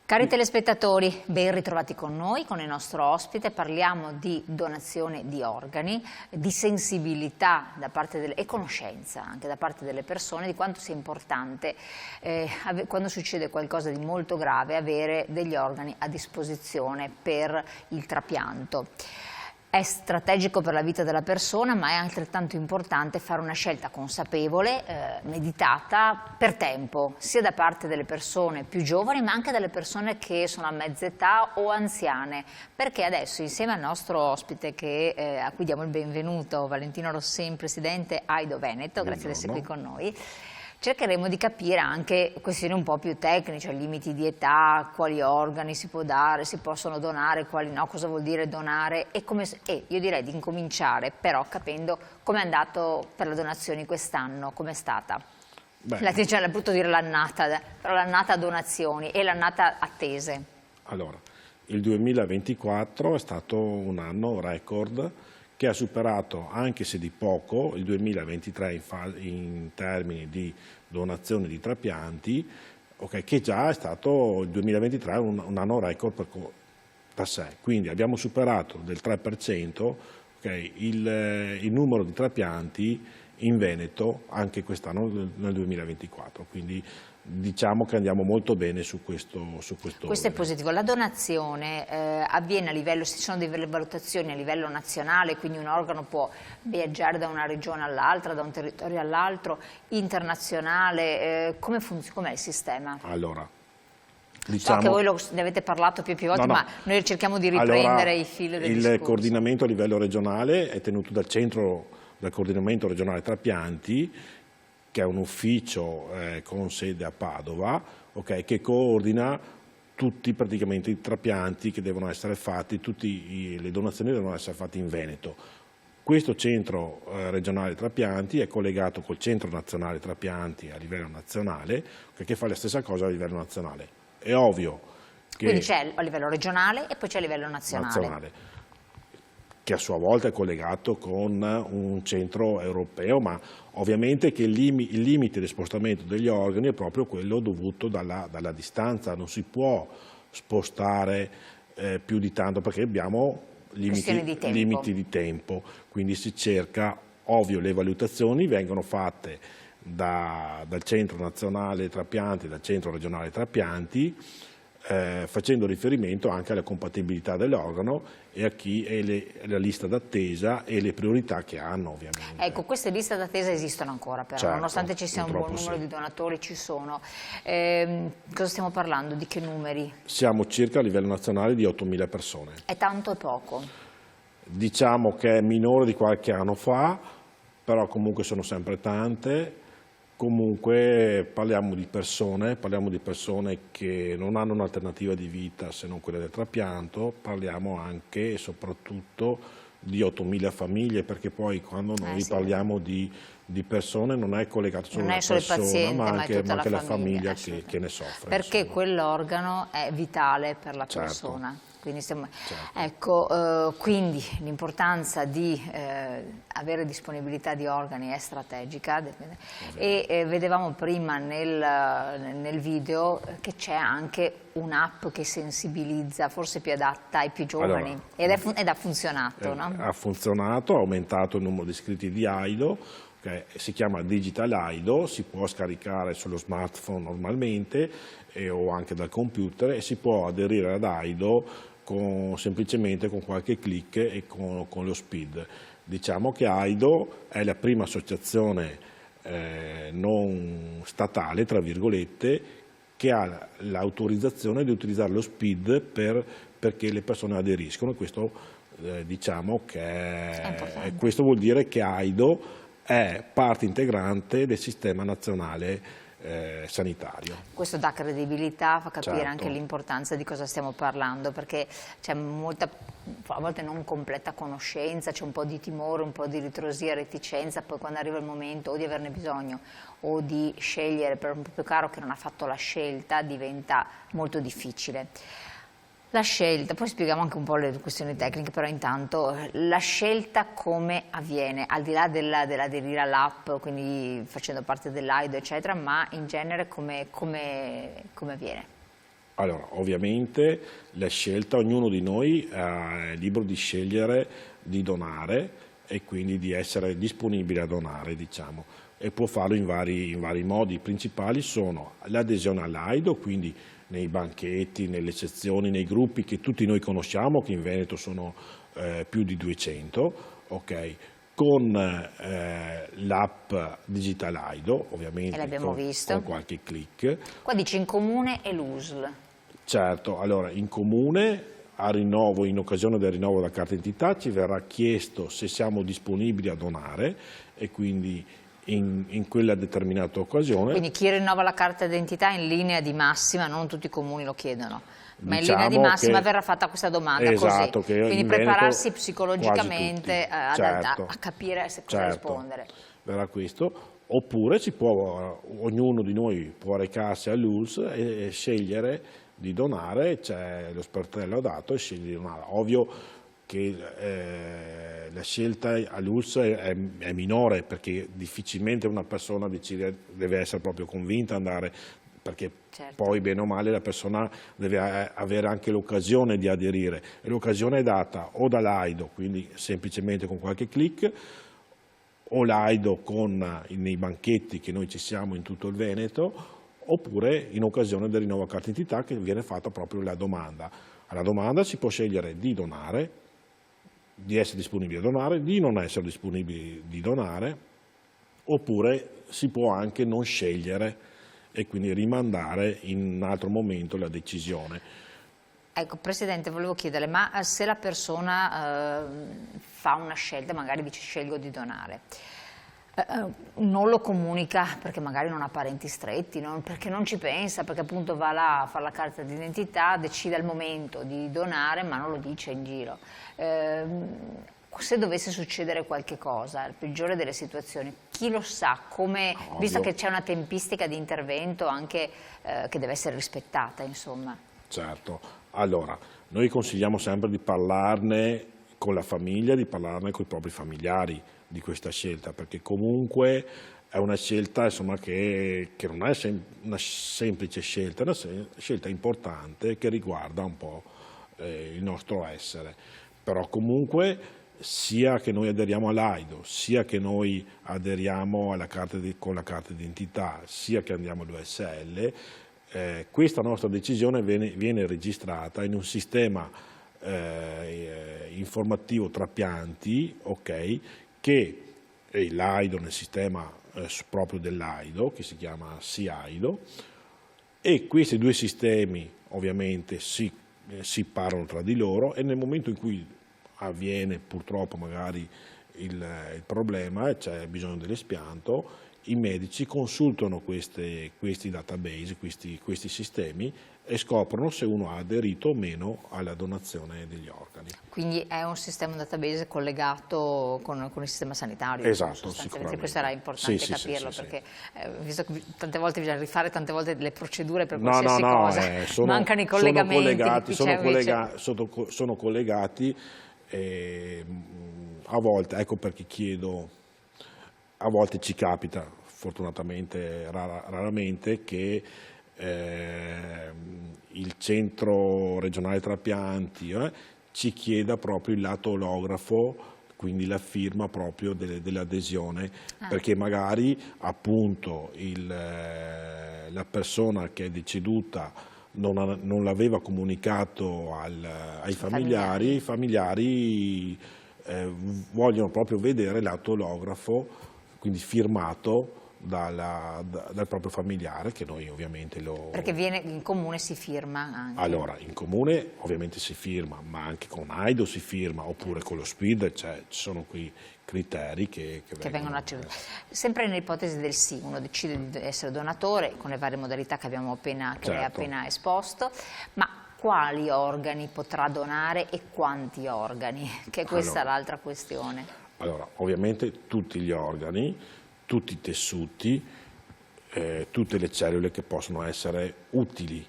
Cari telespettatori, ben ritrovati con noi, con il nostro ospite. Parliamo di donazione di organi, di sensibilità da parte e conoscenza anche da parte delle persone di quanto sia importante quando succede qualcosa di molto grave avere degli organi a disposizione per il trapianto. È strategico per la vita della persona, ma è altrettanto importante fare una scelta consapevole, meditata, per tempo, sia da parte delle persone più giovani, ma anche delle persone che sono a mezza età o anziane, perché adesso, insieme al nostro ospite, a cui diamo il benvenuto, Valentino Rossin, presidente AIDO Veneto, grazie di essere qui con noi, cercheremo di capire anche questioni un po' più tecniche, limiti di età, quali organi si può dare, si possono donare, quali no, cosa vuol dire donare e io direi di incominciare però capendo come è andato per le donazioni quest'anno, com'è stata. È brutto dire l'annata, però l'annata donazioni e l'annata attese. Allora, il 2024 è stato un anno record che ha superato, anche se di poco, il 2023 in termini di donazione di trapianti, che già è stato il 2023 un anno record da sé. Quindi abbiamo superato del 3% il numero di trapianti in Veneto anche quest'anno nel 2024. Quindi diciamo che andiamo molto bene su questo. Questo è positivo. La donazione avviene a livello, ci sono delle valutazioni a livello nazionale, quindi un organo può viaggiare da una regione all'altra, da un territorio all'altro, internazionale, com'è il sistema? Allora, so che voi ne avete parlato più volte, ma noi cerchiamo di riprendere i fili del discorso. Il coordinamento a livello regionale è tenuto dal centro del coordinamento regionale trapianti, che è un ufficio con sede a Padova, che coordina tutti praticamente i trapianti che devono essere fatti, tutte le donazioni devono essere fatte in Veneto. Questo centro regionale trapianti è collegato col centro nazionale trapianti a livello nazionale, che fa la stessa cosa a livello nazionale. È ovvio che... Quindi c'è a livello regionale e poi c'è a livello nazionale. Che a sua volta è collegato con un centro europeo, ma ovviamente che il limite di spostamento degli organi è proprio quello dovuto dalla distanza, non si può spostare più di tanto perché abbiamo limiti di tempo, quindi si cerca, ovvio le valutazioni vengono fatte dal centro nazionale trapianti, dal centro regionale trapianti, facendo riferimento anche alla compatibilità dell'organo e a chi è la lista d'attesa e le priorità che hanno ovviamente. Ecco, queste liste d'attesa esistono ancora però, certo, nonostante ci sia un buon numero di donatori, ci sono. Cosa stiamo parlando? Di che numeri? Siamo circa a livello nazionale di 8.000 persone. È tanto o poco? Diciamo che è minore di qualche anno fa, però comunque sono sempre tante. Comunque parliamo di persone che non hanno un'alternativa di vita se non quella del trapianto, parliamo anche e soprattutto di 8.000 famiglie, perché poi quando noi parliamo di persone non è collegato solo alla persona, ma anche la famiglia che ne soffre. Perché quell'organo è vitale per la persona. Quindi ecco, quindi l'importanza di avere disponibilità di organi è strategica e vedevamo prima nel video che c'è anche un'app che sensibilizza, forse più adatta ai più giovani, ed ha funzionato, no? Ha funzionato, ha aumentato il numero di iscritti di AIDO, si chiama Digital AIDO, si può scaricare sullo smartphone normalmente o anche dal computer e si può aderire ad AIDO semplicemente con qualche clic e con lo SPID. Diciamo che AIDO è la prima associazione non statale, tra virgolette, che ha l'autorizzazione di utilizzare lo SPID perché le persone aderiscono. Questo, diciamo che questo vuol dire che AIDO è parte integrante del sistema nazionale sanitario. Questo dà credibilità, fa capire anche l'importanza di cosa stiamo parlando, perché c'è molta, a volte non completa conoscenza, c'è un po' di timore, un po' di ritrosia, reticenza, poi quando arriva il momento o di averne bisogno o di scegliere per un proprio caro che non ha fatto la scelta, diventa molto difficile. La scelta, poi spieghiamo anche un po' le questioni tecniche, però intanto la scelta come avviene, al di là dell'aderire all'app, quindi facendo parte dell'AIDO eccetera, ma in genere come avviene? Allora, ovviamente la scelta, ognuno di noi è libero di scegliere di donare e quindi di essere disponibile a donare, diciamo, e può farlo in vari modi. I principali sono l'adesione all'AIDO, quindi nei banchetti, nelle sezioni, nei gruppi che tutti noi conosciamo, che in Veneto sono più di 200, ok? Con l'app Digital Aido, ovviamente con qualche click. Qua dice in comune e l'USL. Certo, allora in comune in occasione del rinnovo della carta d'identità ci verrà chiesto se siamo disponibili a donare e quindi in quella determinata occasione. Quindi chi rinnova la carta d'identità in linea di massima, non tutti i comuni lo chiedono, ma in Diciamo linea di massima verrà fatta questa domanda, esatto, così. Quindi prepararsi psicologicamente a capire cosa rispondere. Verrà questo, oppure ognuno di noi può recarsi all'ULS e scegliere di donare, c'è lo sportello dato e sceglie di donare. Ovvio che la scelta all'ULS è minore, perché difficilmente una persona deve essere proprio convinta ad andare, perché poi bene o male la persona deve avere anche l'occasione di aderire, e l'occasione è data o dall'AIDO, quindi semplicemente con qualche click, o l'AIDO nei banchetti che noi ci siamo in tutto il Veneto, oppure in occasione del rinnovo carta d'identità, che viene fatta proprio la domanda. Alla domanda si può scegliere di donare, di essere disponibili a donare, di non essere disponibili di donare, oppure si può anche non scegliere e quindi rimandare in un altro momento la decisione. Ecco, Presidente, volevo chiederle, ma se la persona fa una scelta, magari dice scelgo di donare, non lo comunica perché magari non ha parenti stretti, perché non ci pensa, perché appunto va là a fare la carta d'identità, decide al momento di donare ma non lo dice in giro. Se dovesse succedere qualche cosa, il peggiore delle situazioni, chi lo sa, visto che c'è una tempistica di intervento anche che deve essere rispettata, insomma. Certo, allora noi consigliamo sempre di parlarne con la famiglia, di parlarne con i propri familiari di questa scelta, perché comunque è una scelta, insomma, che non è una semplice scelta, è una scelta importante che riguarda un po' il nostro essere. Però comunque sia che noi aderiamo all'AIDO, sia che noi aderiamo con la carta d'identità, sia che andiamo all'USL, questa nostra decisione viene registrata in un sistema informativo trapianti, ok, che è l'AIDO nel sistema proprio dell'AIDO, che si chiama SIAIDO, e questi due sistemi ovviamente si parlano tra di loro, e nel momento in cui avviene purtroppo magari il problema, c'è bisogno dell'espianto, i medici consultano questi database, questi sistemi, e scoprono se uno ha aderito o meno alla donazione degli organi. Quindi è un sistema database collegato con il sistema sanitario? Esatto, sicuramente. Questo era importante capirlo, perché visto che tante volte bisogna rifare tante volte le procedure per qualsiasi cosa, mancano i collegamenti. Sono collegati, a volte, ecco perché chiedo, a volte ci capita, fortunatamente raramente, che il centro regionale trapianti ci chieda proprio il lato olografo, quindi la firma proprio dell'adesione, perché magari appunto la persona che è deceduta non l'aveva comunicato ai familiari, i familiari vogliono proprio vedere l'atto olografo, quindi firmato dal proprio familiare, che noi ovviamente Perché in comune si firma anche. Allora, in comune ovviamente si firma, ma anche con AIDO si firma, oppure con lo SPID, ci sono quei criteri che vengono accettati. Sempre nell'ipotesi del sì, uno decide di essere donatore, con le varie modalità che lei ha appena esposto, ma quali organi potrà donare e quanti organi? Che questa è l'altra questione. Allora, ovviamente tutti gli organi, tutti i tessuti, tutte le cellule che possono essere utili.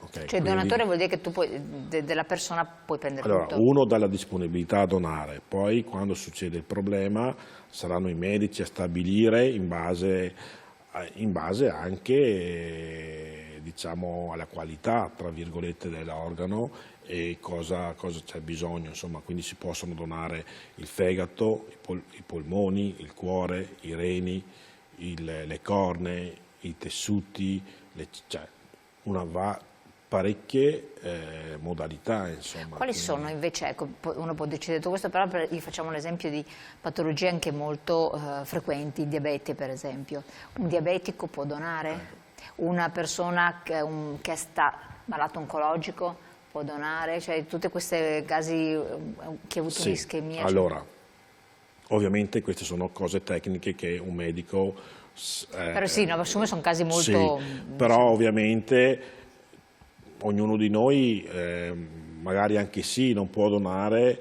Okay, cioè il donatore vuol dire che tu della persona puoi prendere tutto? Allora, uno dà la disponibilità a donare, poi quando succede il problema saranno i medici a stabilire in base anche diciamo, alla qualità, tra virgolette, dell'organo e cosa c'è bisogno, insomma, quindi si possono donare il fegato, i polmoni, il cuore, i reni, le cornee, i tessuti, cioè parecchie modalità, insomma. Quali sono invece, ecco, uno può decidere tutto questo, però gli facciamo l'esempio di patologie anche molto frequenti, il diabete per esempio. Un diabetico può donare? Una persona che sta malato oncologico può donare? Cioè tutte queste casi che ha avuto un'ischemia? Allora, ovviamente queste sono cose tecniche che un medico... però sì, no, assume sono casi molto... Sì, però ovviamente ognuno di noi, magari anche sì, non può donare,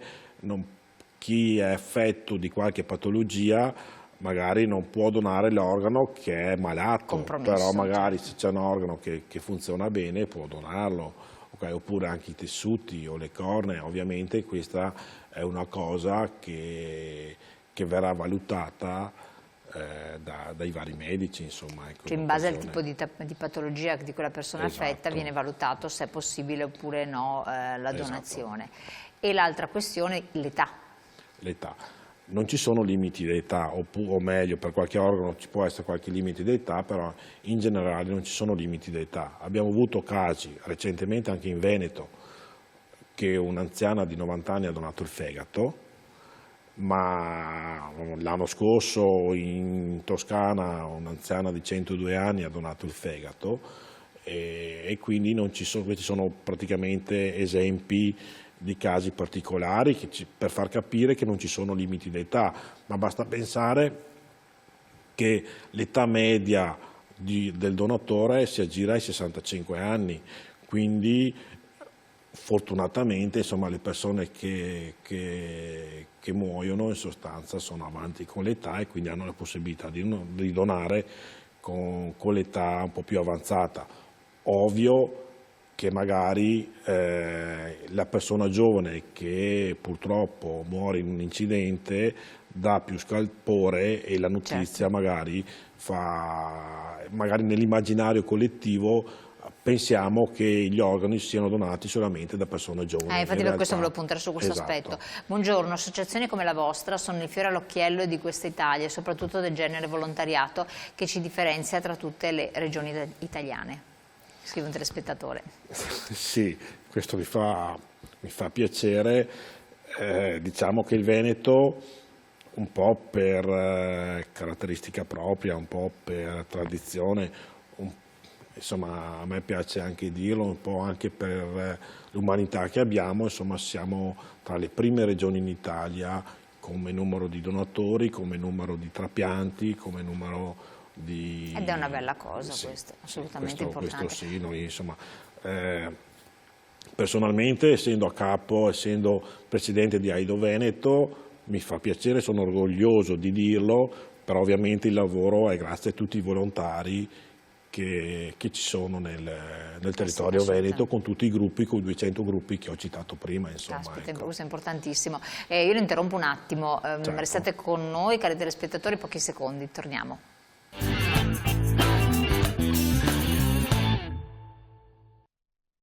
chi è affetto di qualche patologia magari non può donare l'organo che è malato, però magari se c'è un organo che funziona bene può donarlo, okay? Oppure anche i tessuti o le cornee, ovviamente questa è una cosa che verrà valutata dai vari medici, insomma. Ecco, cioè in base al tipo di patologia di quella persona affetta viene valutato se è possibile oppure no la donazione. E l'altra questione, l'età. L'età. Non ci sono limiti d'età, o meglio, per qualche organo ci può essere qualche limite d'età, però in generale non ci sono limiti d'età. Abbiamo avuto casi recentemente anche in Veneto che un'anziana di 90 anni ha donato il fegato, ma l'anno scorso in Toscana un'anziana di 102 anni ha donato il fegato e quindi non ci sono, questi sono praticamente esempi di casi particolari per far capire che non ci sono limiti d'età, ma basta pensare che l'età media del donatore si aggira ai 65 anni, quindi fortunatamente insomma, le persone che muoiono in sostanza sono avanti con l'età e quindi hanno la possibilità di donare con l'età un po' più avanzata. Ovvio che magari la persona giovane che purtroppo muore in un incidente dà più scalpore e la notizia magari nell'immaginario collettivo pensiamo che gli organi siano donati solamente da persone giovani. Infatti per questo volevo puntare su questo aspetto. Buongiorno, associazioni come la vostra sono il fiore all'occhiello di questa Italia e soprattutto del genere volontariato che ci differenzia tra tutte le regioni italiane. Scrive un telespettatore. Sì, questo mi fa piacere. Diciamo che il Veneto, un po' per caratteristica propria, un po' per tradizione, insomma a me piace anche dirlo, un po' anche per l'umanità che abbiamo, insomma siamo tra le prime regioni in Italia come numero di donatori, come numero di trapianti, come numero ed è una bella cosa, questo, assolutamente importante. Questo sì, noi insomma, personalmente essendo a capo, essendo presidente di Aido Veneto, mi fa piacere, sono orgoglioso di dirlo, però ovviamente il lavoro è grazie a tutti i volontari che ci sono nel territorio veneto, con tutti i gruppi, con i 200 gruppi che ho citato prima. Insomma, ecco. Questo è importantissimo. Io lo interrompo un attimo, restate con noi cari telespettatori, pochi secondi, torniamo.